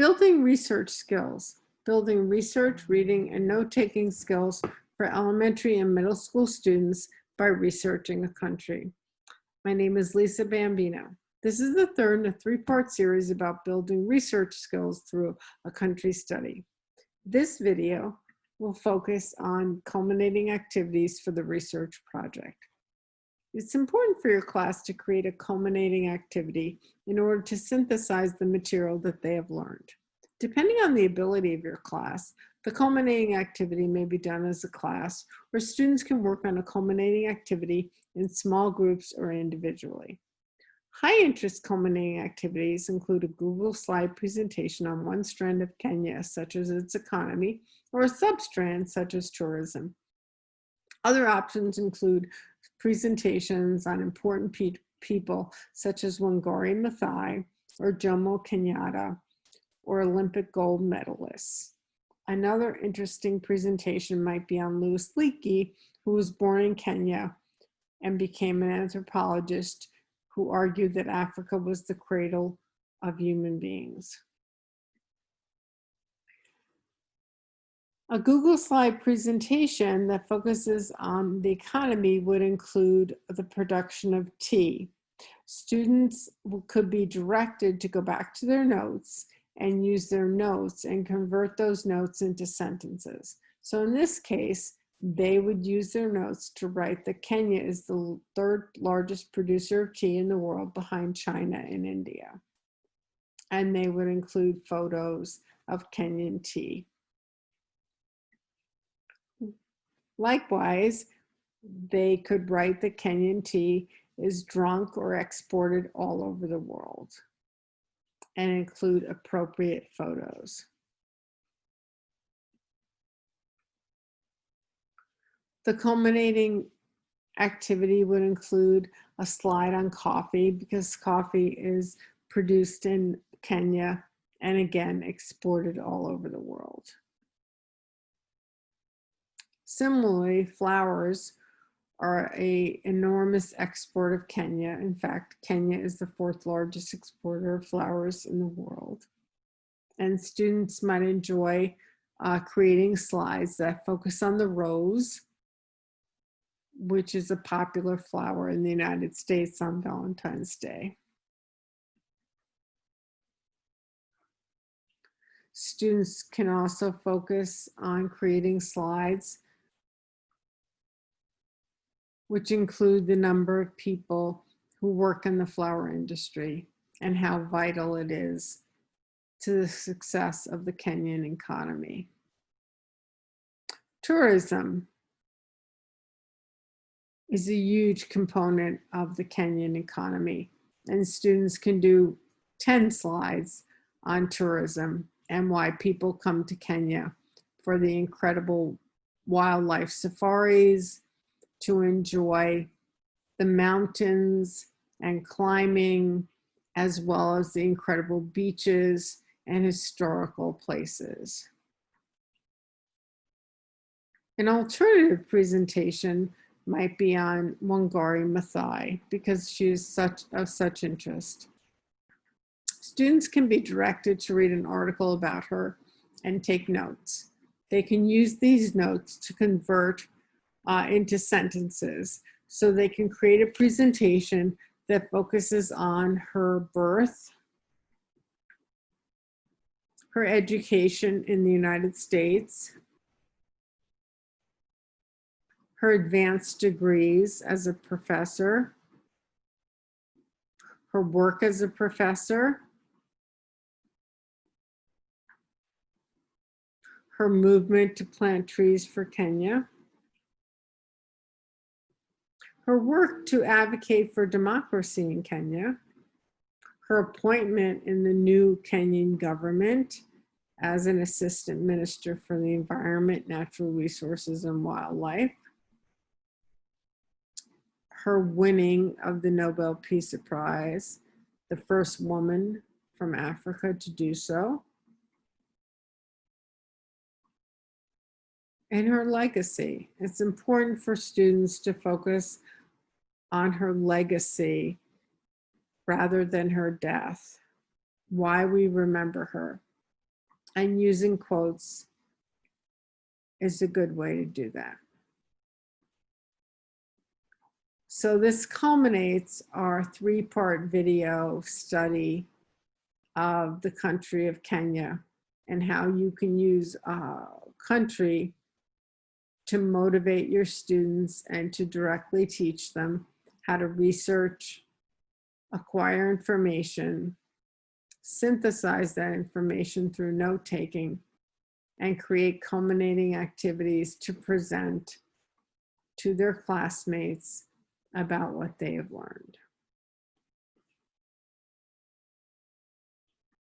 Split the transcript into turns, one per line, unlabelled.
Building research skills. Building research, reading, and note-taking skills for elementary and middle school students by researching a country. My name is Lisa Bambino. This is the third in a three-part series about building research skills through a country study. This video will focus on culminating activities for the research project. It's important for your class to create a culminating activity in order to synthesize the material that they have learned. Depending on the ability of your class, the culminating activity may be done as a class, or students can work on a culminating activity in small groups or individually. High-interest culminating activities include a Google slide presentation on one strand of Kenya, such as its economy, or a sub-strand, such as tourism. Other options include presentations on important people, such as Wangari Maathai, or Jomo Kenyatta, or Olympic gold medalists. Another interesting presentation might be on Louis Leakey, who was born in Kenya and became an anthropologist who argued that Africa was the cradle of human beings. A Google slide presentation that focuses on the economy would include the production of tea. Students could be directed to go back to their notes and use their notes and convert those notes into sentences. So in this case, they would use their notes to write that Kenya is the third largest producer of tea in the world behind China and India. And they would include photos of Kenyan tea. Likewise, they could write that Kenyan tea is drunk or exported all over the world and include appropriate photos. The culminating activity would include a slide on coffee, because coffee is produced in Kenya and again exported all over the world. Similarly, flowers are an enormous export of Kenya. In fact, Kenya is the fourth largest exporter of flowers in the world. And students might enjoy creating slides that focus on the rose, which is a popular flower in the United States on Valentine's Day. Students can also focus on creating slides which include the number of people who work in the flower industry and how vital it is to the success of the Kenyan economy. Tourism is a huge component of the Kenyan economy, and students can do 10 slides on tourism and why people come to Kenya for the incredible wildlife safaris, to enjoy the mountains and climbing, as well as the incredible beaches and historical places. An alternative presentation might be on Wangari Maathai, because she is of such interest. Students can be directed to read an article about her and take notes. They can use these notes to convert into sentences, so they can create a presentation that focuses on her birth, her education in the United States, her advanced degrees as a professor, her work as a professor, her movement to plant trees for Kenya, her work to advocate for democracy in Kenya, her appointment in the new Kenyan government as an assistant minister for the environment, natural resources, and wildlife, her winning of the Nobel Peace Prize, the first woman from Africa to do so, and her legacy. It's important for students to focus on her legacy rather than her death, why we remember her. and using quotes is a good way to do that. So this culminates our 3-part video study of the country of Kenya and how you can use country to motivate your students and to directly teach them how to research, acquire information, synthesize that information through note-taking, and create culminating activities to present to their classmates about what they have learned.